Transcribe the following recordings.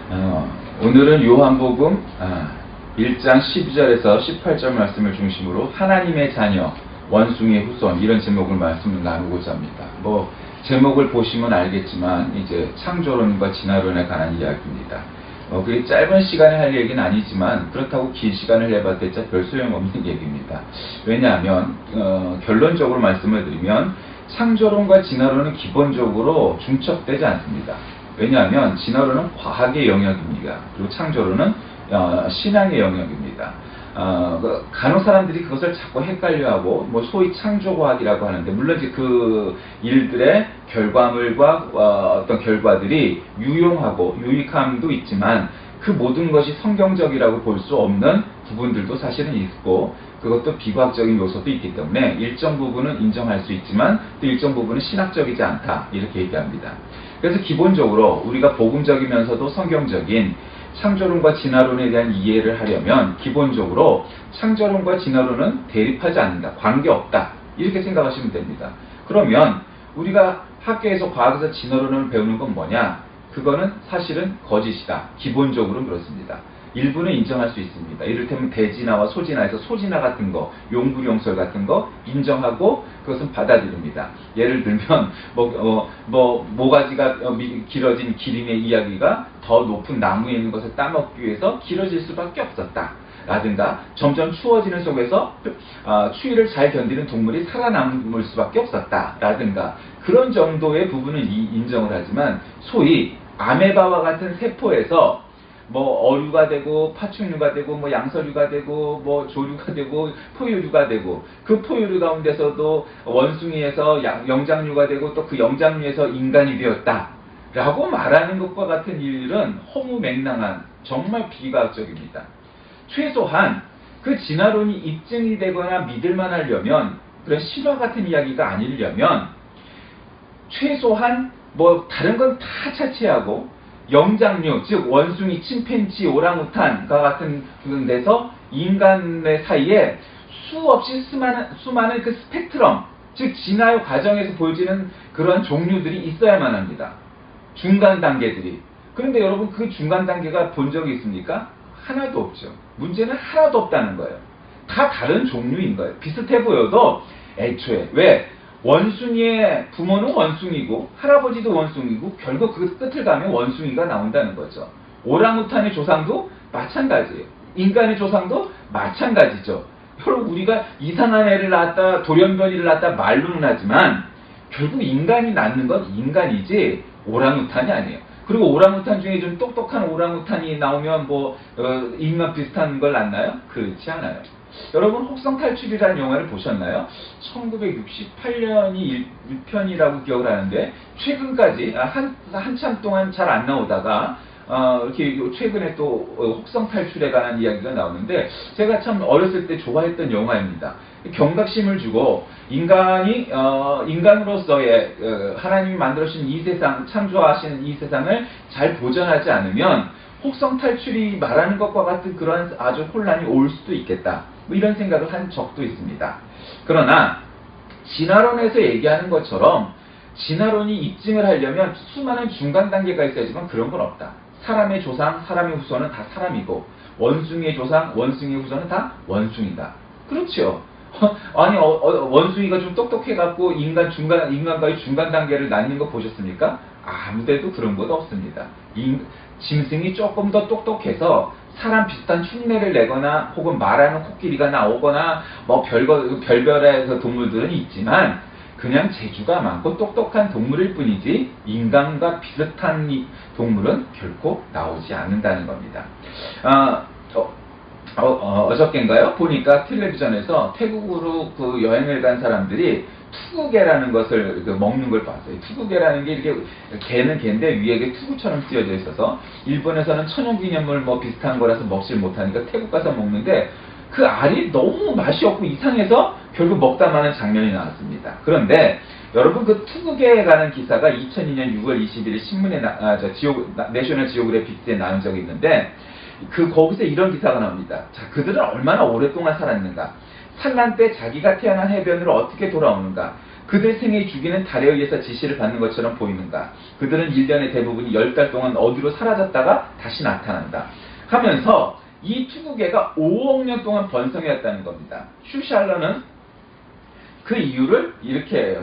오늘은 요한복음 1장 12절에서 18절 말씀을 중심으로 하나님의 자녀, 원숭이의 후손, 이런 제목을 말씀을 나누고자 합니다. 제목을 보시면 알겠지만 이제 창조론과 진화론에 관한 이야기입니다. 그게 짧은 시간에 할 얘기는 아니지만 그렇다고 긴 시간을 해봤자 별 소용없는 얘기입니다. 왜냐하면 결론적으로 말씀을 드리면 창조론과 진화론은 기본적으로 중첩되지 않습니다. 왜냐하면 진화론은 과학의 영역입니다. 그리고 창조론은 신앙의 영역입니다. 간혹 사람들이 그것을 자꾸 헷갈려하고 소위 창조과학이라고 하는데, 물론 이제 그 일들의 결과물과 어떤 결과들이 유용하고 유익함도 있지만 그 모든 것이 성경적이라고 볼 수 없는 부분들도 사실은 있고, 그것도 비과학적인 요소도 있기 때문에 일정 부분은 인정할 수 있지만 또 일정 부분은 신학적이지 않다, 이렇게 얘기합니다. 그래서 기본적으로 우리가 복음적이면서도 성경적인 창조론과 진화론에 대한 이해를 하려면 기본적으로 창조론과 진화론은 대립하지 않는다, 관계없다, 이렇게 생각하시면 됩니다. 그러면 우리가 학교에서 과학에서 진화론을 배우는 건 뭐냐? 그거는 사실은 거짓이다. 기본적으로는 그렇습니다. 일부는 인정할 수 있습니다. 이를테면 대진화와 소진화에서 소진화 같은 거, 용불용설 같은 거 인정하고 그것은 받아들입니다. 예를 들면 모가지가 길어진 기린의 이야기가 더 높은 나무에 있는 것을 따먹기 위해서 길어질 수밖에 없었다, 라든가 점점 추워지는 속에서 추위를 잘 견디는 동물이 살아남을 수밖에 없었다, 라든가 그런 정도의 부분은 인정을 하지만, 소위 아메바와 같은 세포에서 어류가 되고 파충류가 되고 양서류가 되고 조류가 되고 포유류가 되고, 그 포유류 가운데서도 원숭이에서 영장류가 되고 또 그 영장류에서 인간이 되었다 라고 말하는 것과 같은 일은 허무맹랑한, 정말 비과학적입니다. 최소한 그 진화론이 입증이 되거나 믿을만 하려면, 그런 실화 같은 이야기가 아니려면 최소한 다른 건 다 차치하고 영장류, 즉 원숭이, 침팬지, 오랑우탄과 같은 그런 데서 인간의 사이에 수없이 수많은 그 스펙트럼, 즉 진화의 과정에서 보여지는 그런 종류들이 있어야만 합니다. 중간 단계들이. 그런데 여러분, 그 중간 단계가 본 적이 있습니까? 하나도 없죠. 문제는 하나도 없다는 거예요. 다 다른 종류인 거예요. 비슷해 보여도 애초에. 왜? 원숭이의 부모는 원숭이고 할아버지도 원숭이고 결국 그 끝을 가면 원숭이가 나온다는 거죠. 오랑우탄의 조상도 마찬가지예요. 인간의 조상도 마찬가지죠. 여러분, 우리가 이상한 애를 낳았다, 돌연변이를 낳았다 말로는 하지만 결국 인간이 낳는 건 인간이지 오랑우탄이 아니에요. 그리고 오랑우탄 중에 좀 똑똑한 오랑우탄이 나오면 인간 비슷한 걸 낳나요? 그렇지 않아요. 여러분, 혹성탈출이라는 영화를 보셨나요? 1968년이 1편이라고 기억을 하는데 최근까지 한참 동안 잘 안 나오다가 이렇게 최근에 또 혹성탈출에 관한 이야기가 나오는데, 제가 참 어렸을 때 좋아했던 영화입니다. 경각심을 주고 인간으로서의 하나님이 만들어주신 이 세상, 창조하신 이 세상을 잘 보존하지 않으면 혹성탈출이 말하는 것과 같은 그런 아주 혼란이 올 수도 있겠다, 이런 생각을 한 적도 있습니다. 그러나 진화론에서 얘기하는 것처럼 진화론이 입증을 하려면 수많은 중간 단계가 있어야지만 그런 건 없다. 사람의 조상, 사람의 후손은 다 사람이고 원숭이의 조상, 원숭이의 후손은 다 원숭이다. 그렇죠. 아니 원숭이가 좀 똑똑해갖고 인간과의 중간 단계를 낳는 거 보셨습니까? 아무데도 그런 것 없습니다. 짐승이 조금 더 똑똑해서 사람 비슷한 흉내를 내거나 혹은 말하는 코끼리가 나오거나 별별의 동물들은 있지만 그냥 재주가 많고 똑똑한 동물일 뿐이지 인간과 비슷한 동물은 결코 나오지 않는다는 겁니다. 어저께인가요? 보니까 텔레비전에서 태국으로 그 여행을 간 사람들이 투구개라는 것을 먹는 걸 봤어요. 투구개라는 게 이렇게 개는 개인데 위에 이게 투구처럼 띄어져 있어서 일본에서는 천연기념물 비슷한 거라서 먹질 못하니까 태국 가서 먹는데 그 알이 너무 맛이 없고 이상해서 결국 먹다 마는 장면이 나왔습니다. 그런데 여러분, 그 투구개에 관한 기사가 2002년 6월 21일 신문에 내셔널 지오그래픽스에 나온 적이 있는데 거기서 이런 기사가 나옵니다. 자, 그들은 얼마나 오랫동안 살았는가? 산란 때 자기가 태어난 해변으로 어떻게 돌아오는가? 그들 생의 주기는 달에 의해서 지시를 받는 것처럼 보이는가? 그들은 1년의 대부분이 10달 동안 어디로 사라졌다가 다시 나타난다. 하면서 이 투구개가 5억 년 동안 번성해왔다는 겁니다. 슈샬러는 그 이유를 이렇게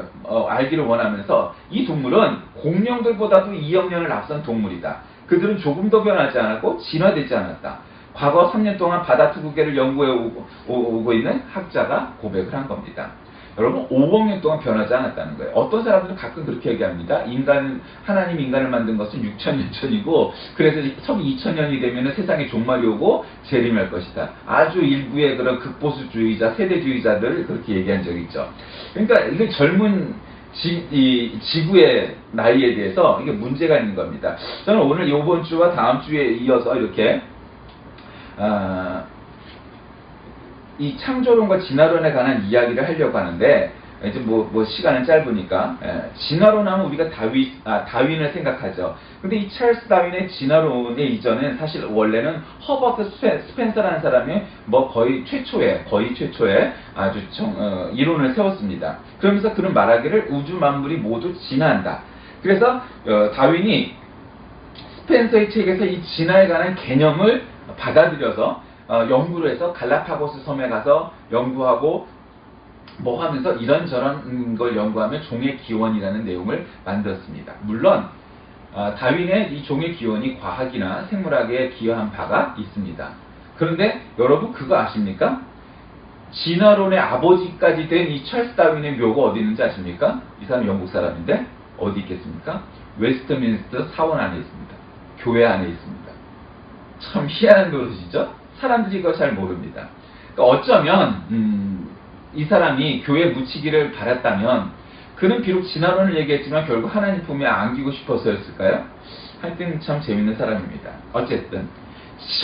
알기를 원하면서 이 동물은 공룡들보다도 2억 년을 앞선 동물이다. 그들은 조금 더 변하지 않았고 진화되지 않았다. 과거 3년 동안 바다 투구개를 연구해 오고 있는 학자가 고백을 한 겁니다. 여러분 5억 년 동안 변하지 않았다는 거예요. 어떤 사람들은 가끔 그렇게 얘기합니다. 하나님 인간을 만든 것은 6천년 전이고 그래서 서기 2000년이 되면 세상에 종말이 오고 재림할 것이다. 아주 일부의 그런 극보수주의자, 세대주의자들 그렇게 얘기한 적이 있죠. 그러니까 이게 젊은 지구의 나이에 대해서 이게 문제가 있는 겁니다. 저는 오늘 이번 주와 다음 주에 이어서 이렇게 이 창조론과 진화론에 관한 이야기를 하려고 하는데 이제 뭐 시간은 짧으니까 진화론 하면 우리가 다윈을 생각하죠. 근데 이 찰스 다윈의 진화론의 이전엔 사실 원래는 허버트 스펜서라는 사람이 거의 최초의 아주 이론을 세웠습니다. 그러면서 그런 말하기를 우주 만물이 모두 진화한다. 그래서 다윈이 스펜서의 책에서 이 진화에 관한 개념을 받아들여서 연구를 해서 갈라파고스 섬에 가서 연구하고 하면서 이런저런 걸 연구하면 종의 기원이라는 내용을 만들었습니다. 물론 다윈의 이 종의 기원이 과학이나 생물학에 기여한 바가 있습니다. 그런데 여러분 그거 아십니까? 진화론의 아버지까지 된 이 찰스 다윈의 묘가 어디 있는지 아십니까? 이 사람 영국 사람인데 어디 있겠습니까? 웨스트민스터 사원 안에 있습니다. 교회 안에 있습니다. 참 희한한 노릇이죠? 사람들이 이거 잘 모릅니다. 그러니까 어쩌면 이 사람이 교회 묻히기를 바랐다면 그는 비록 진화론을 얘기했지만 결국 하나님 품에 안기고 싶어서였을까요? 하여튼 참 재밌는 사람입니다. 어쨌든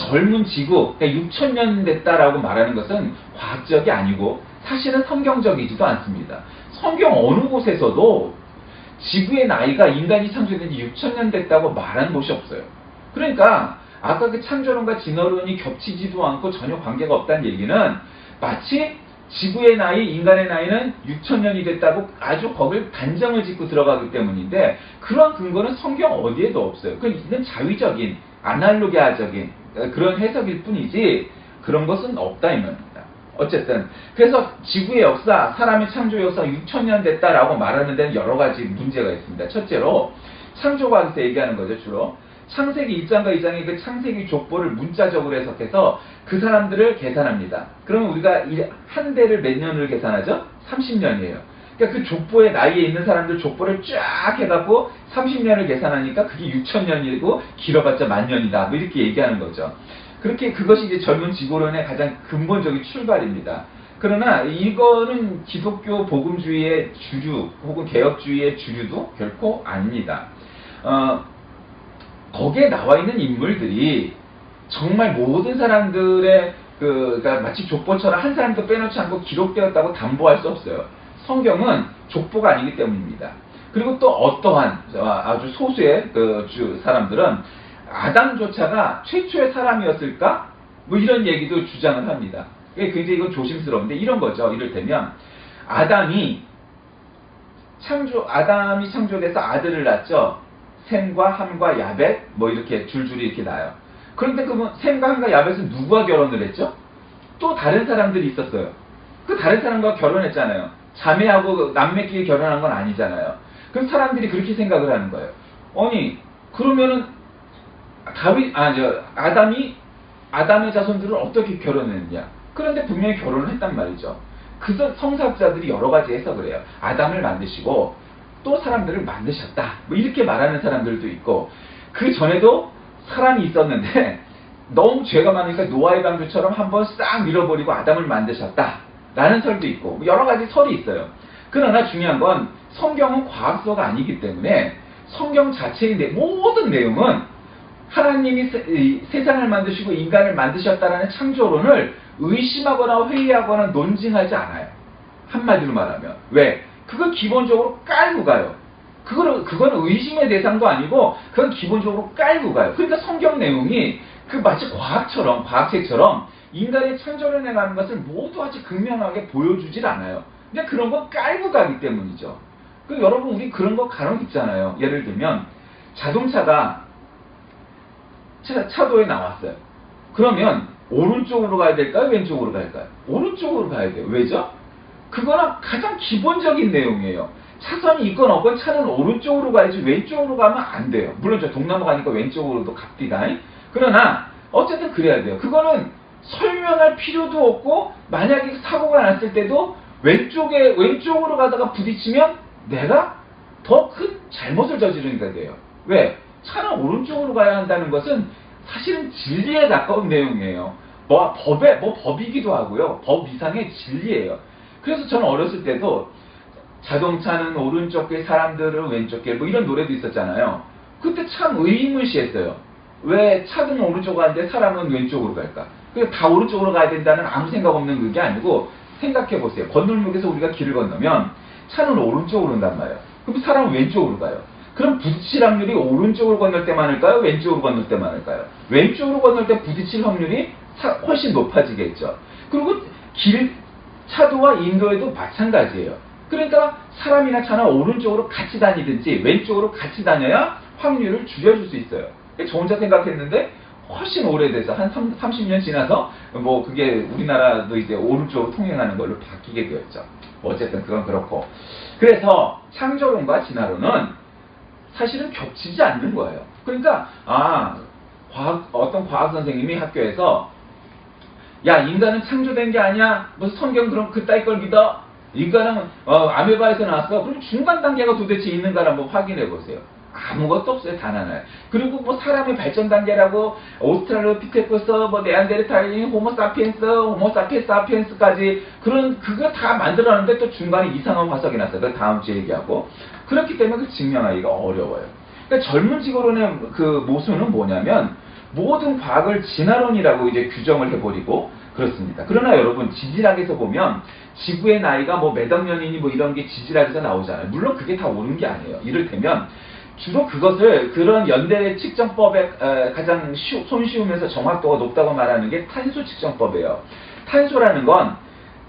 젊은 지구, 그러니까 6천년 됐다라고 말하는 것은 과학적이 아니고 사실은 성경적이지도 않습니다. 성경 어느 곳에서도 지구의 나이가 인간이 창조된 지 6천년 됐다고 말한 곳이 없어요. 그러니까 아까 그 창조론과 진화론이 겹치지도 않고 전혀 관계가 없다는 얘기는 마치 지구의 나이, 인간의 나이는 6천년이 됐다고 아주 거길 단정을 짓고 들어가기 때문인데 그런 근거는 성경 어디에도 없어요. 이건 자위적인, 아날로기아적인 그런 해석일 뿐이지 그런 것은 없다 이 말입니다. 어쨌든 그래서 지구의 역사, 사람의 창조 역사 6천년 됐다라고 말하는 데는 여러 가지 문제가 있습니다. 첫째로 창조과학에서 얘기하는 거죠. 주로 창세기 1장과 2장의 그 창세기 족보를 문자적으로 해석해서 그 사람들을 계산합니다. 그러면 우리가 한 대를 몇 년을 계산하죠? 30년이에요. 그러니까 그 족보의 나이에 있는 사람들 족보를 쫙 해갖고 30년을 계산하니까 그게 6천년이고 길어봤자 만년이다. 뭐 이렇게 얘기하는 거죠. 그것이 이제 젊은 지구론의 가장 근본적인 출발입니다. 그러나 이거는 기독교 복음주의의 주류 혹은 개혁주의의 주류도 결코 아닙니다. 거기에 나와 있는 인물들이 정말 모든 사람들의 그러니까 마치 족보처럼 한 사람도 빼놓지 않고 기록되었다고 담보할 수 없어요. 성경은 족보가 아니기 때문입니다. 그리고 또 어떠한 아주 소수의 사람들은 아담조차가 최초의 사람이었을까? 뭐 이런 얘기도 주장을 합니다. 굉장히 이건 조심스러운데 이런 거죠. 이를테면 아담이 창조돼서 아들을 낳죠. 셈과 함과 야벳 뭐 이렇게 줄줄이 이렇게 나요. 그런데 그러면 셈과 함과 야벳은 누구와 결혼을 했죠? 또 다른 사람들이 있었어요. 그 다른 사람과 결혼했잖아요. 자매하고 남매끼리 결혼한 건 아니잖아요. 그럼 사람들이 그렇게 생각을 하는 거예요. 아니 그러면은 아담이 아담의 자손들을 어떻게 결혼했냐? 그런데 분명히 결혼을 했단 말이죠. 그 성사학자들이 여러 가지 해석을 해요. 아담을 만드시고 또 사람들을 만드셨다. 뭐 이렇게 말하는 사람들도 있고 그 전에도 사람이 있었는데 너무 죄가 많으니까 노아의 방주처럼 한번 싹 밀어버리고 아담을 만드셨다. 라는 설도 있고 여러 가지 설이 있어요. 그러나 중요한 건 성경은 과학서가 아니기 때문에 성경 자체의 모든 내용은 하나님이 세상을 만드시고 인간을 만드셨다라는 창조론을 의심하거나 회의하거나 논증하지 않아요. 한마디로 말하면. 왜? 그건 기본적으로 깔고 가요. 그건 의심의 대상도 아니고 그건 기본적으로 깔고 가요. 그러니까 성경 내용이 마치 과학책처럼 인간의 창조론에 관한 것을 모두 아주 극명하게 보여주질 않아요. 근데 그런 거 깔고 가기 때문이죠. 그 여러분 우리 그런 거 간혹 있잖아요. 예를 들면 자동차가 차도에 나왔어요. 그러면 오른쪽으로 가야 될까요? 왼쪽으로 갈까요? 오른쪽으로 가야 돼요. 왜죠? 그거는 가장 기본적인 내용이에요. 차선이 있건 없건 차는 오른쪽으로 가야지 왼쪽으로 가면 안 돼요. 물론 저 동남아 가니까 왼쪽으로도 갑디다. 그러나 어쨌든 그래야 돼요. 그거는 설명할 필요도 없고 만약에 사고가 났을 때도 왼쪽으로 가다가 부딪히면 내가 더 큰 잘못을 저지르게 돼요. 왜? 차는 오른쪽으로 가야 한다는 것은 사실은 진리에 가까운 내용이에요. 법이기도 하고요. 법 이상의 진리예요. 그래서 저는 어렸을 때도 자동차는 오른쪽 길, 사람들은 왼쪽 길, 뭐 이런 노래도 있었잖아요. 그때 참 의문시했어요. 왜 차는 오른쪽으로 가는데 사람은 왼쪽으로 갈까? 그러니까 다 오른쪽으로 가야 된다는 아무 생각 없는 그게 아니고 생각해 보세요. 건널목에서 우리가 길을 건너면 차는 오른쪽으로 온단 말이에요. 그럼 사람은 왼쪽으로 가요. 그럼 부딪힐 확률이 오른쪽으로 건널 때 많을까요? 왼쪽으로 건널 때 많을까요? 왼쪽으로 건널 때 부딪힐 확률이 훨씬 높아지겠죠. 그리고 차도와 인도에도 마찬가지예요. 그러니까 사람이나 차나 오른쪽으로 같이 다니든지 왼쪽으로 같이 다녀야 확률을 줄여줄 수 있어요. 저 혼자 생각했는데 훨씬 오래돼서 한 30년 지나서 뭐 그게 우리나라도 이제 오른쪽으로 통행하는 걸로 바뀌게 되었죠. 어쨌든 그건 그렇고. 그래서 창조론과 진화론은 사실은 겹치지 않는 거예요. 그러니까 어떤 과학 선생님이 학교에서 야 인간은 창조된 게 아니야. 무슨 성경 그럼 그따위 걸 믿어? 인간은 아메바에서 나왔어. 그럼 중간 단계가 도대체 있는가를 한번 확인해 보세요. 아무것도 없어요. 단 하나에. 그리고 뭐 사람의 발전 단계라고 오스트랄로피테쿠스, 뭐 네안데르탈인, 호모사피엔스까지 그거 다 만들어놨는데 또 중간에 이상한 화석이 났어요. 그 다음 주에 얘기하고. 그렇기 때문에 그 증명하기가 어려워요. 그러니까 젊은 지구론의 그 모순은 뭐냐면 모든 과학을 진화론이라고 이제 규정을 해버리고 그렇습니다. 그러나 여러분 지질학에서 보면 지구의 나이가 뭐 몇억 년이니 뭐 이런 게 지질학에서 나오잖아요. 물론 그게 다 옳은 게 아니에요. 이를테면 주로 그것을 그런 연대 측정법에 가장 손쉬우면서 정확도가 높다고 말하는 게 탄소 측정법이에요. 탄소라는 건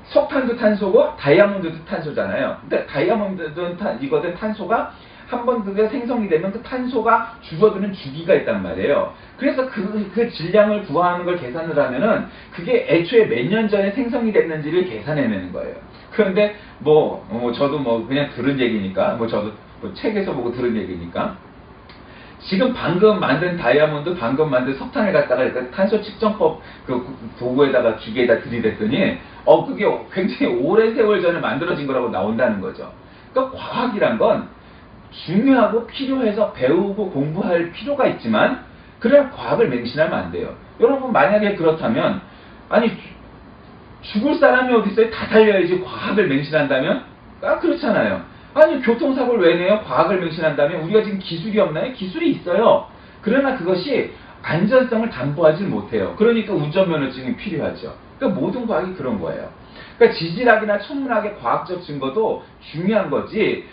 석탄도 탄소고 다이아몬드도 탄소잖아요. 근데 다이아몬드든 이거든 탄소가 한번 그게 생성이 되면 그 탄소가 줄어드는 주기가 있단 말이에요. 그래서 그 질량을 구하는 걸 계산을 하면은 그게 애초에 몇 년 전에 생성이 됐는지를 계산해내는 거예요. 그런데 저도 그냥 들은 얘기니까 저도 책에서 보고 들은 얘기니까 지금 방금 만든 다이아몬드, 방금 만든 석탄을 갖다가 탄소 측정법 그 도구에다가 기계에다 들이댔더니 그게 굉장히 오랜 세월 전에 만들어진 거라고 나온다는 거죠. 그러니까 과학이란 건 중요하고 필요해서 배우고 공부할 필요가 있지만 그래야 과학을 맹신하면 안 돼요. 여러분 만약에 그렇다면 아니 죽을 사람이 어디 있어요? 다 달려야지 과학을 맹신한다면? 그렇잖아요. 아니 교통사고를 왜 내요? 과학을 맹신한다면? 우리가 지금 기술이 없나요? 기술이 있어요. 그러나 그것이 안전성을 담보하지 못해요. 그러니까 운전면허증이 필요하죠. 그러니까 모든 과학이 그런 거예요. 그러니까 지질학이나 천문학의 과학적 증거도 중요한 거지.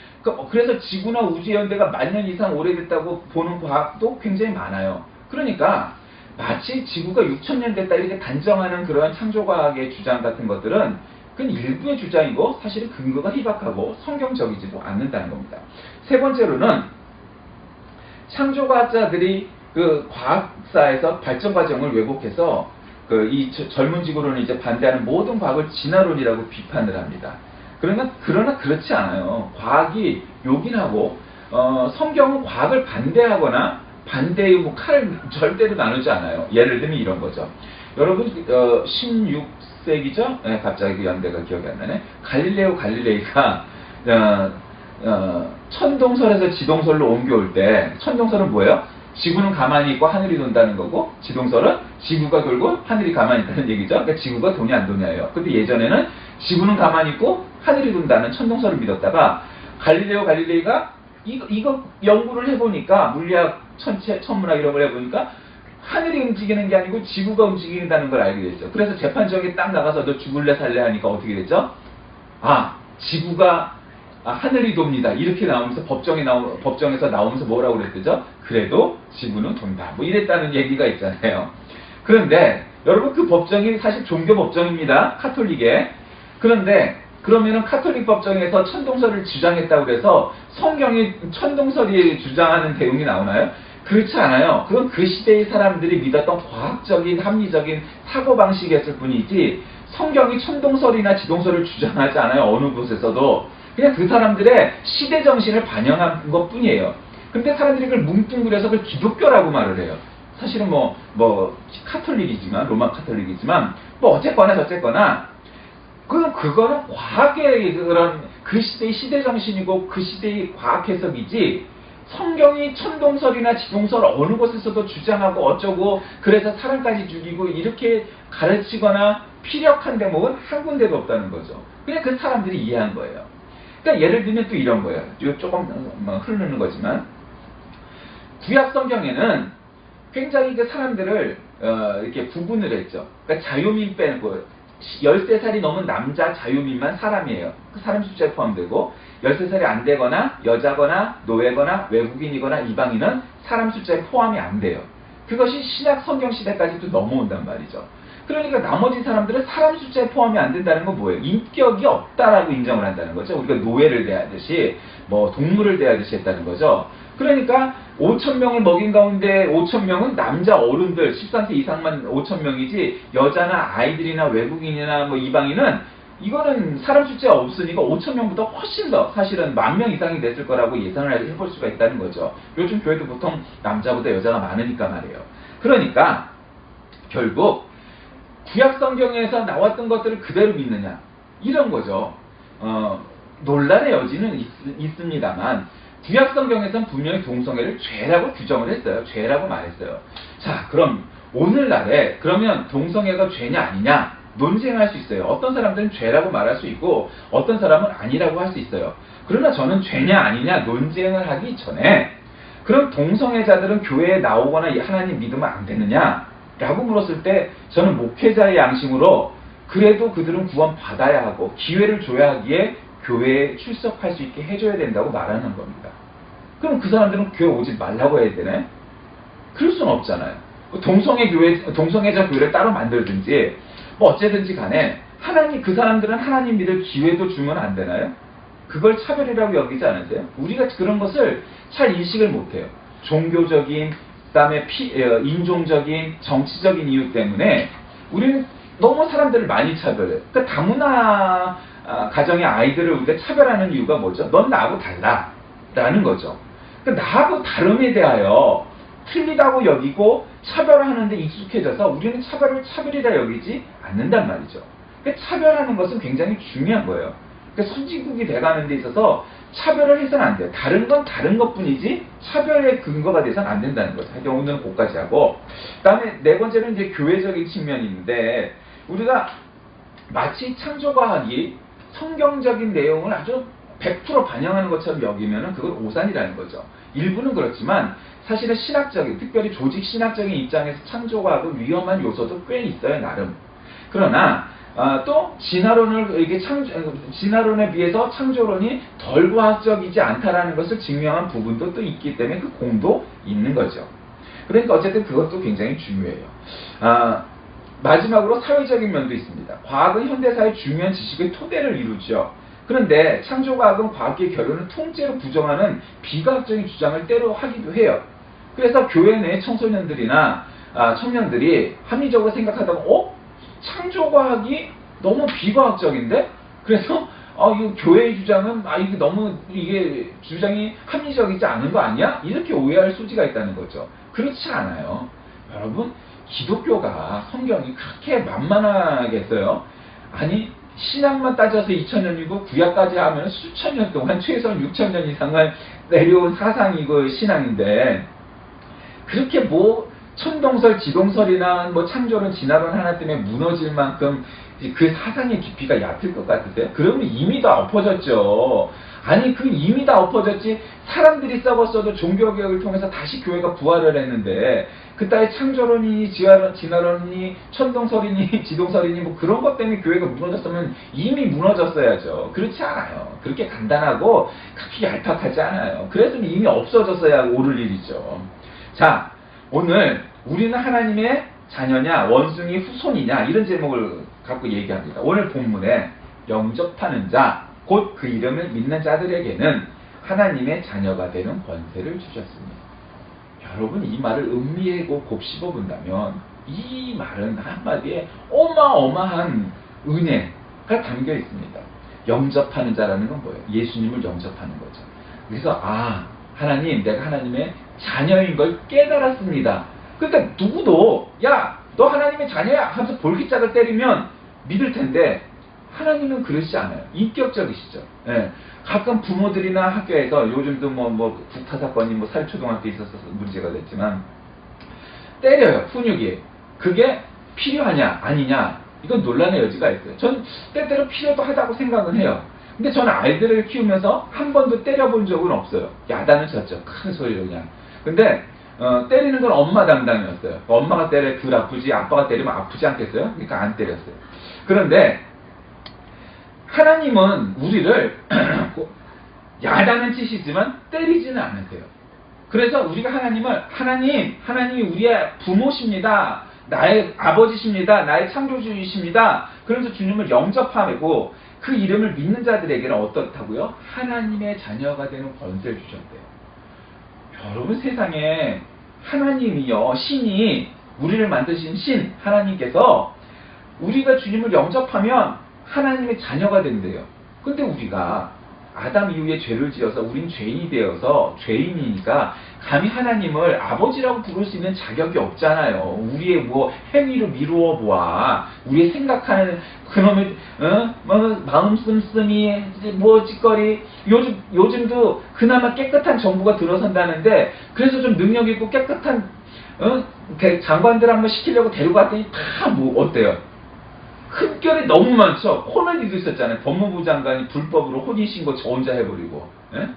그래서 지구나 우주연대가 10,000년 이상 오래됐다고 보는 과학도 굉장히 많아요. 그러니까 마치 지구가 6,000년 됐다 이렇게 단정하는 그런 창조과학의 주장 같은 것들은 그건 일부의 주장이고 사실은 근거가 희박하고 성경적이지도 않는다는 겁니다. 세 번째로는 창조과학자들이 그 과학사에서 발전 과정을 왜곡해서 이 젊은 지구론을 이제 반대하는 모든 과학을 진화론이라고 비판을 합니다. 그러나 그렇지 않아요. 과학이 요긴하고 성경은 과학을 반대하거나 반대의 칼을 절대로 나누지 않아요. 예를 들면 이런 거죠. 여러분 16세기죠? 네, 갑자기 그 연대가 기억이 안 나네. 갈릴레오 갈릴레이가 천동설에서 지동설로 옮겨올 때 천동설은 뭐예요? 지구는 가만히 있고 하늘이 돈다는 거고 지동설은 지구가 돌고 하늘이 가만히 있다는 얘기죠. 그러니까 지구가 도냐 안 도냐예요. 근데 예전에는 지구는 가만히 있고 하늘이 돈다는 천동설을 믿었다가 갈릴레오 갈릴레이가 이거 연구를 해보니까 물리학, 천문학 이런 걸 해보니까 하늘이 움직이는 게 아니고 지구가 움직인다는 걸 알게 됐죠. 그래서 재판정에 딱 나가서 너 죽을래 살래 하니까 어떻게 됐죠? 지구가 하늘이 돕니다. 이렇게 나오면서 법정에서 나오면서 뭐라고 그랬죠? 그래도 지구는 돈다. 뭐 이랬다는 얘기가 있잖아요. 그런데 여러분 그 법정이 사실 종교 법정입니다. 카톨릭의. 그런데 그러면은 카톨릭 법정에서 천동설을 주장했다고 그래서 성경이 천동설이 주장하는 내용이 나오나요? 그렇지 않아요. 그건 그 시대의 사람들이 믿었던 과학적인 합리적인 사고방식이었을 뿐이지 성경이 천동설이나 지동설을 주장하지 않아요. 어느 곳에서도. 그냥 그 사람들의 시대 정신을 반영한 것 뿐이에요. 근데 사람들이 그걸 뭉뚱그려서 그걸 기독교라고 말을 해요. 사실은 카톨릭이지만, 로마 카톨릭이지만, 어쨌거나 저쨌거나, 그거는 과학의 그런 그 시대의 시대 정신이고 그 시대의 과학 해석이지, 성경이 천동설이나 지동설 어느 곳에서도 주장하고 어쩌고, 그래서 사람까지 죽이고 이렇게 가르치거나 피력한 대목은 한 군데도 없다는 거죠. 그냥 그 사람들이 이해한 거예요. 그러니까 예를 들면 또 이런 거예요. 이거 조금 흐르는 거지만, 구약 성경에는 굉장히 그 사람들을 이렇게 구분을 했죠. 그러니까 자유민 빼고 13살이 넘은 남자 자유민만 사람이에요. 그 사람 숫자에 포함되고 13살이 안 되거나 여자거나 노예거나 외국인이거나 이방인은 사람 숫자에 포함이 안 돼요. 그것이 신약 성경 시대까지도 넘어온단 말이죠. 그러니까 나머지 사람들은 사람 숫자에 포함이 안 된다는 건 뭐예요? 인격이 없다라고 인정을 한다는 거죠. 우리가 노예를 대하듯이 동물을 대하듯이 했다는 거죠. 그러니까 5,000명을 먹인 가운데 5,000명은 남자 어른들 13세 이상만 5,000명이지 여자나 아이들이나 외국인이나 이방인은 이거는 사람 숫자가 없으니까 5,000명보다 훨씬 더 사실은 10,000명 이상이 됐을 거라고 예상을 해볼 수가 있다는 거죠. 요즘 교회도 보통 남자보다 여자가 많으니까 말이에요. 그러니까 결국 구약 성경에서 나왔던 것들을 그대로 믿느냐 이런 거죠. 논란의 여지는 있습니다만 구약 성경에서는 분명히 동성애를 죄라고 규정을 했어요. 죄라고 말했어요. 자, 그럼 오늘날에 그러면 동성애가 죄냐 아니냐 논쟁할 수 있어요. 어떤 사람들은 죄라고 말할 수 있고 어떤 사람은 아니라고 할 수 있어요. 그러나 저는 죄냐 아니냐 논쟁을 하기 전에 그럼 동성애자들은 교회에 나오거나 하나님 믿으면 안 되느냐 라고 물었을 때 저는 목회자의 양심으로 그래도 그들은 구원 받아야 하고 기회를 줘야 하기에 교회에 출석할 수 있게 해줘야 된다고 말하는 겁니다. 그럼 그 사람들은 교회 오지 말라고 해야 되나요? 그럴 수는 없잖아요. 동성애자 교회를 따로 만들든지 어쨌든지 간에 그 사람들은 하나님 믿을 기회도 주면 안 되나요? 그걸 차별이라고 여기지 않으세요? 우리가 그런 것을 잘 인식을 못해요. 종교적인 그다음에 인종적인 정치적인 이유 때문에 우리는 너무 사람들을 많이 차별해요. 그러니까 다문화 가정의 아이들을 우리가 차별하는 이유가 뭐죠? 넌 나하고 달라 라는 거죠. 그러니까 나하고 다름에 대하여 틀리다고 여기고 차별하는데 익숙해져서 우리는 차별을 차별이라 여기지 않는단 말이죠. 그러니까 차별하는 것은 굉장히 중요한 거예요. 그러니까 선진국이 돼가는 데 있어서 차별을 해서는 안 돼요. 다른 건 다른 것 뿐이지 차별의 근거가 돼서는 안 된다는 거죠. 하여튼 오늘은 거기까지 하고 그 다음에 네 번째는 이제 교회적인 측면인데 우리가 마치 창조과학이 성경적인 내용을 아주 100% 반영하는 것처럼 여기면은 그걸 오산이라는 거죠. 일부는 그렇지만 사실은 신학적인, 특별히 조직 신학적인 입장에서 창조과학은 위험한 요소도 꽤 있어요, 나름. 그러나 또 진화론에 비해서 창조론이 덜 과학적이지 않다라는 것을 증명한 부분도 또 있기 때문에 그 공도 있는 거죠. 그러니까 어쨌든 그것도 굉장히 중요해요. 마지막으로 사회적인 면도 있습니다. 과학은 현대사의 중요한 지식의 토대를 이루죠. 그런데 창조과학은 과학의 결론을 통째로 부정하는 비과학적인 주장을 때로 하기도 해요. 그래서 교회 내 청소년들이나 청년들이 합리적으로 생각하다가 창조과학이 너무 비과학적인데? 그래서 이 교회의 주장은 이게 주장이 합리적이지 않은 거 아니야? 이렇게 오해할 소지가 있다는 거죠. 그렇지 않아요. 여러분 기독교가 성경이 그렇게 만만하겠어요? 아니 신약만 따져서 2000년이고 구약까지 하면 수천 년 동안 최소한 6,000년 이상을 내려온 사상이고 신앙인데 그렇게 천동설, 지동설이나 창조론, 진화론 하나 때문에 무너질 만큼 그 사상의 깊이가 얕을 것 같으세요? 그러면 이미 다 엎어졌죠. 아니 이미 다 엎어졌지 사람들이 썩었어도 종교개혁을 통해서 다시 교회가 부활을 했는데 그따위 창조론이니 진화론이니 천동설이니 지동설이니 그런 것 때문에 교회가 무너졌으면 이미 무너졌어야죠. 그렇지 않아요. 그렇게 간단하고 그렇게 얄팍하지 않아요. 그래서 이미 없어졌어야 오를 일이죠. 자, 오늘 우리는 하나님의 자녀냐 원숭이 후손이냐 이런 제목을 갖고 얘기합니다. 오늘 본문에 영접하는 자, 곧 그 이름을 믿는 자들에게는 하나님의 자녀가 되는 권세를 주셨습니다. 여러분, 이 말을 음미하고 곱씹어 본다면 이 말은 한마디에 어마어마한 은혜가 담겨 있습니다. 영접하는 자라는 건 뭐예요? 예수님을 영접하는 거죠. 그래서 하나님, 내가 하나님의 자녀인 걸 깨달았습니다. 그러니까 누구도 야, 너 하나님의 자녀야 하면서 볼기짝을 때리면 믿을 텐데 하나님은 그러시지 않아요. 인격적이시죠. 예. 가끔 부모들이나 학교에서 요즘도 국타 사건이 사회초등학교에 있어서 문제가 됐지만 때려요. 훈육이. 그게 필요하냐 아니냐 이건 논란의 여지가 있어요. 전 때때로 필요도 하다고 생각은 해요. 근데 저는 아이들을 키우면서 한 번도 때려본 적은 없어요. 야단을 쳤죠. 큰 소리로 그냥. 근데 때리는 건 엄마 담당이었어요. 엄마가 때려 덜 아프지 아빠가 때리면 아프지 않겠어요? 그러니까 안 때렸어요. 그런데 하나님은 우리를 야단은 치시지만 때리지는 않으세요. 그래서 우리가 하나님이 우리의 부모십니다. 나의 아버지십니다. 나의 창조주이십니다. 그래서 주님을 영접하고 그 이름을 믿는 자들에게는 어떻다고요? 하나님의 자녀가 되는 권세를 주셨대요. 여러분, 세상에 하나님이요, 신이, 우리를 만드신 신 하나님께서 우리가 주님을 영접하면 하나님의 자녀가 된대요. 근데 우리가 아담 이후에 죄를 지어서 우린 죄인이 되어서 죄인이니까 감히 하나님을 아버지라고 부를 수 있는 자격이 없잖아요. 우리의 행위로 미루어 보아. 우리의 생각하는 그놈의 마음 씀씀이 찌꺼리. 요즘도 그나마 깨끗한 정부가 들어선다는데 그래서 좀 능력 있고 깨끗한 장관들 한번 시키려고 데리고 갔더니 다 어때요? 흠결이 너무 많죠. 코미디도 있었잖아요. 법무부 장관이 불법으로 혼인신고 저 혼자 해버리고, 예?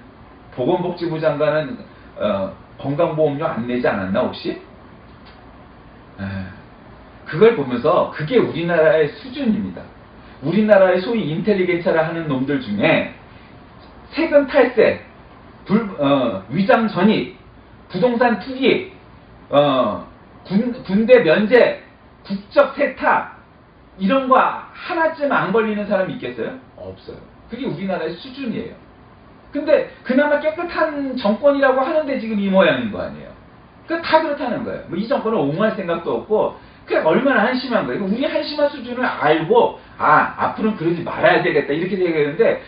보건복지부 장관은 건강보험료 안 내지 않았나 혹시? 그걸 보면서 그게 우리나라의 수준입니다. 우리나라의 소위 인텔리겐차라 하는 놈들 중에 세금 탈세, 위장 전입, 부동산 투기, 군대 면제, 국적 세탁 이런 거 하나쯤 안 걸리는 사람이 있겠어요? 없어요. 그게 우리나라의 수준이에요. 근데 그나마 깨끗한 정권이라고 하는데 지금 이 모양인 거 아니에요. 다 그렇다는 거예요. 이 정권을 옹호할 생각도 없고 그냥 얼마나 한심한 거예요. 우리 한심한 수준을 알고 앞으로는 그러지 말아야 되겠다 이렇게 생각했는데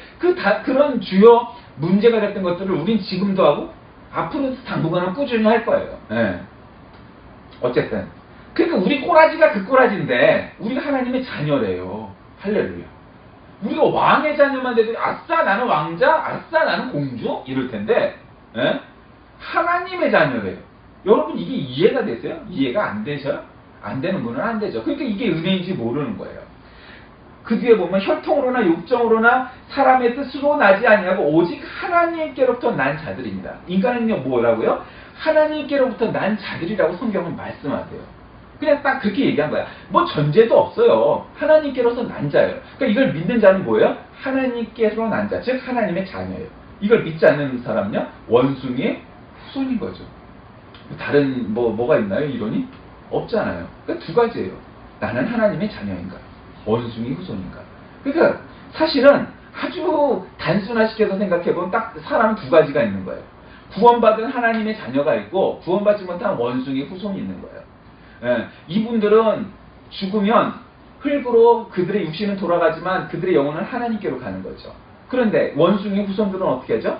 그런 주요 문제가 됐던 것들을 우린 지금도 하고 앞으로도 당분간은 꾸준히 할 거예요. 네. 어쨌든 그러니까 우리 꼬라지가 그 꼬라지인데 우리가 하나님의 자녀래요. 할렐루야. 우리가 왕의 자녀만 돼도 아싸 나는 왕자, 아싸 나는 공주 이럴 텐데 하나님의 자녀래요. 여러분 이게 이해가 되세요? 이해가 안 되셔요? 안 되는 분은 안 되죠. 그러니까 이게 은혜인지 모르는 거예요. 그 뒤에 보면 혈통으로나 육정으로나 사람의 뜻으로 나지 아니하고 오직 하나님께로부터 난 자들입니다. 인간은요 뭐라고요? 하나님께로부터 난 자들이라고 성경은 말씀하세요. 그냥 딱 그렇게 얘기한 거야. 전제도 없어요. 하나님께로서 난 자예요. 그러니까 이걸 믿는 자는 뭐예요? 하나님께로 난 자, 즉 하나님의 자녀예요. 이걸 믿지 않는 사람은요 원숭이의 후손인 거죠. 다른 뭐가 있나요? 이론이? 없잖아요. 그러니까 두 가지예요. 나는 하나님의 자녀인가? 원숭이 후손인가? 그러니까 사실은 아주 단순화시켜서 생각해보면 딱 사람은 두 가지가 있는 거예요. 구원받은 하나님의 자녀가 있고 구원받지 못한 원숭이 후손이 있는 거예요. 이분들은 죽으면 흙으로 그들의 육신은 돌아가지만 그들의 영혼은 하나님께로 가는 거죠. 그런데 원숭이 후손들은 어떻게 하죠?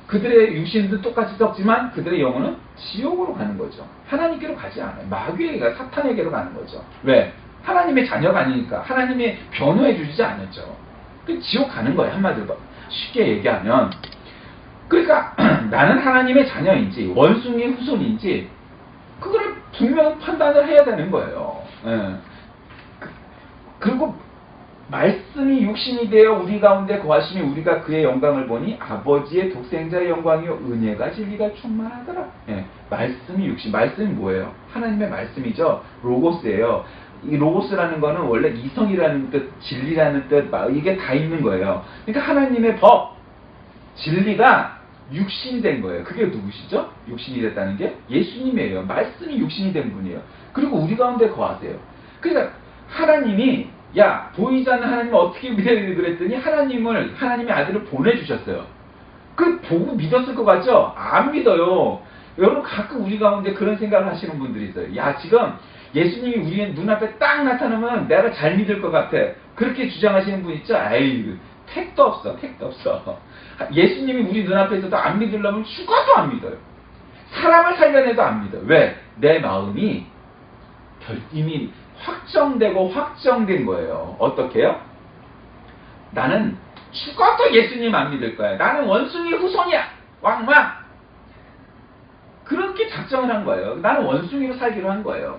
그들의 육신도 똑같이 썩지만 그들의 영혼은 지옥으로 가는 거죠. 하나님께로 가지 않아요. 마귀에게, 사탄에게로 가는 거죠. 왜? 하나님의 자녀가 아니니까. 하나님이 변호해 주지 않았죠. 지옥 가는 거예요. 한마디로 쉽게 얘기하면. 그러니까 나는 하나님의 자녀인지 원숭이 후손인지 그거를 분명히 판단을 해야 되는 거예요. 그리고 말씀이 육신이 되어 우리 가운데 거하시니 우리가 그의 영광을 보니 아버지의 독생자의 영광이요 은혜가 진리가 충만하더라. 말씀이 육신. 말씀이 뭐예요? 하나님의 말씀이죠. 로고스예요. 이 로고스라는 거는 원래 이성이라는 뜻, 진리라는 뜻, 이게 다 있는 거예요. 그러니까 하나님의 법, 진리가 육신이 된 거예요. 그게 누구시죠? 육신이 됐다는 게 예수님이에요. 말씀이 육신이 된 분이에요. 그리고 우리 가운데 거하세요. 그러니까 하나님이 야, 보이지 않는 하나님을 어떻게 믿어야 그랬더니 하나님의 아들을 보내주셨어요. 그 보고 믿었을 것 같죠? 안 믿어요. 여러분 가끔 우리 가운데 그런 생각을 하시는 분들이 있어요. 야, 지금 예수님이 우리 눈앞에 딱 나타나면 내가 잘 믿을 것 같아. 그렇게 주장하시는 분 있죠? 에이, 택도 없어. 예수님이 우리 눈앞에서도 안 믿으려면 죽어도 안 믿어요. 사람을 살려내도 안 믿어요. 왜? 내 마음이 이미 확정된 거예요. 어떻게요? 나는 죽어도 예수님 안 믿을 거야. 나는 원숭이 후손이야. 왕왕. 그렇게 작정을 한 거예요. 나는 원숭이로 살기로 한 거예요.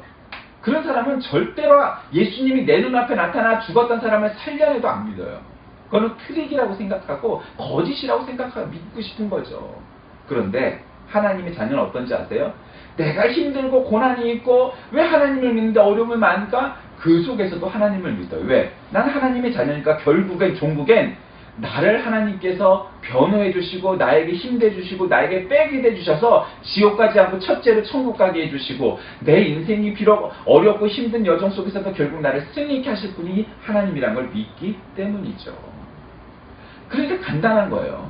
그런 사람은 절대로 예수님이 내 눈앞에 나타나 죽었던 사람을 살려내도 안 믿어요. 그거는 트릭이라고 생각하고 거짓이라고 생각하고 믿고 싶은 거죠. 그런데 하나님의 자녀는 어떤지 아세요? 내가 힘들고 고난이 있고 왜 하나님을 믿는데 어려움이 많을까? 그 속에서도 하나님을 믿어요. 왜? 난 하나님의 자녀니까 결국엔 종국엔 나를 하나님께서 변호해 주시고 나에게 힘내 주시고 나에게 백이 돼 주셔서 지옥 가지 않고 첫째로 천국 가게 해 주시고 내 인생이 비록 어렵고 힘든 여정 속에서도 결국 나를 승리케 하실 분이 하나님이란 걸 믿기 때문이죠. 그러니까 간단한 거예요.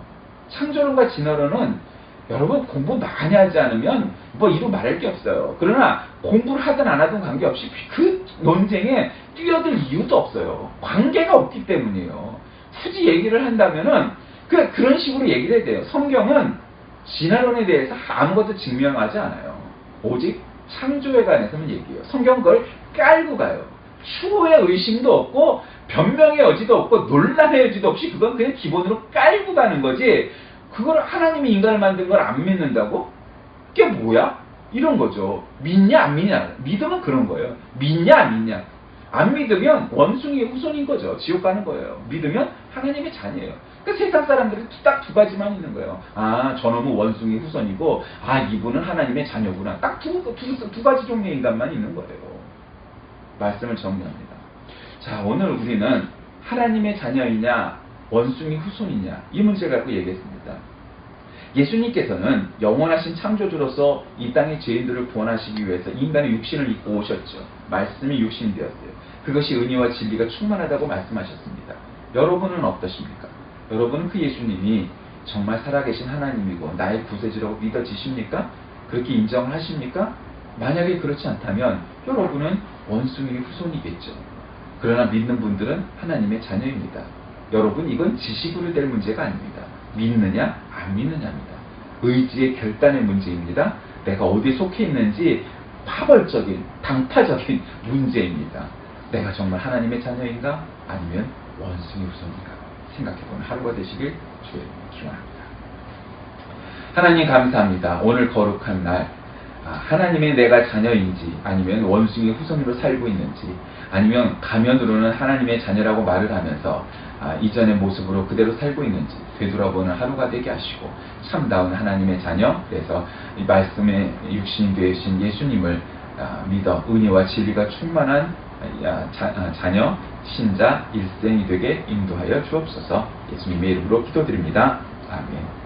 창조론과 진화론은 여러분 공부 많이 하지 않으면 뭐 이루 말할 게 없어요. 그러나 공부를 하든 안 하든 관계없이 그 논쟁에 뛰어들 이유도 없어요. 관계가 없기 때문이에요. 굳이 얘기를 한다면은 그런 식으로 얘기를 해야 돼요. 성경은 진화론에 대해서 아무것도 증명하지 않아요. 오직 창조에 관해서만 얘기해요. 성경은 그걸 깔고 가요. 추호의 의심도 없고 변명의 여지도 없고 논란의 여지도 없이 그건 그냥 기본으로 깔고 가는 거지. 그걸 하나님이 인간을 만든 걸 안 믿는다고? 그게 뭐야? 이런 거죠. 믿냐 안 믿냐. 믿으면 그런 거예요. 믿냐 안 믿냐. 안 믿으면 원숭이의 후손인 거죠. 지옥 가는 거예요. 믿으면 하나님의 자녀예요. 그 세상 사람들이 딱 두 가지만 있는 거예요. 아, 저놈은 원숭이 후손이고 아, 이분은 하나님의 자녀구나. 딱 두 가지 종류의 인간만 있는 거예요. 말씀을 정리합니다. 자, 오늘 우리는 하나님의 자녀이냐 원숭이 후손이냐 이 문제를 갖고 얘기했습니다. 예수님께서는 영원하신 창조주로서 이 땅의 죄인들을 구원하시기 위해서 인간의 육신을 입고 오셨죠. 말씀이 육신이 되었어요. 그것이 은혜와 진리가 충만하다고 말씀하셨습니다. 여러분은 어떠십니까? 여러분은 그 예수님이 정말 살아계신 하나님이고 나의 구세주라고 믿어지십니까? 그렇게 인정을 하십니까? 만약에 그렇지 않다면 여러분은 원숭이의 후손이겠죠. 그러나 믿는 분들은 하나님의 자녀입니다. 여러분, 이건 지식으로 될 문제가 아닙니다. 믿느냐 안 믿느냐입니다. 의지의 결단의 문제입니다. 내가 어디에 속해 있는지 파벌적인 당파적인 문제입니다. 내가 정말 하나님의 자녀인가 아니면 원숭이 후손인가 생각해보는 하루가 되시길 주의 기원합니다. 하나님 감사합니다. 오늘 거룩한 날 하나님의 내가 자녀인지 아니면 원숭이 후손으로 살고 있는지 아니면 가면으로는 하나님의 자녀라고 말을 하면서 이전의 모습으로 그대로 살고 있는지 되돌아보는 하루가 되게 하시고 참다운 하나님의 자녀, 그래서 이 말씀의 육신이 되신 예수님을 믿어 은혜와 진리가 충만한 자녀, 신자, 일생이 되게 인도하여 주옵소서. 예수님의 이름으로 기도드립니다. 아멘.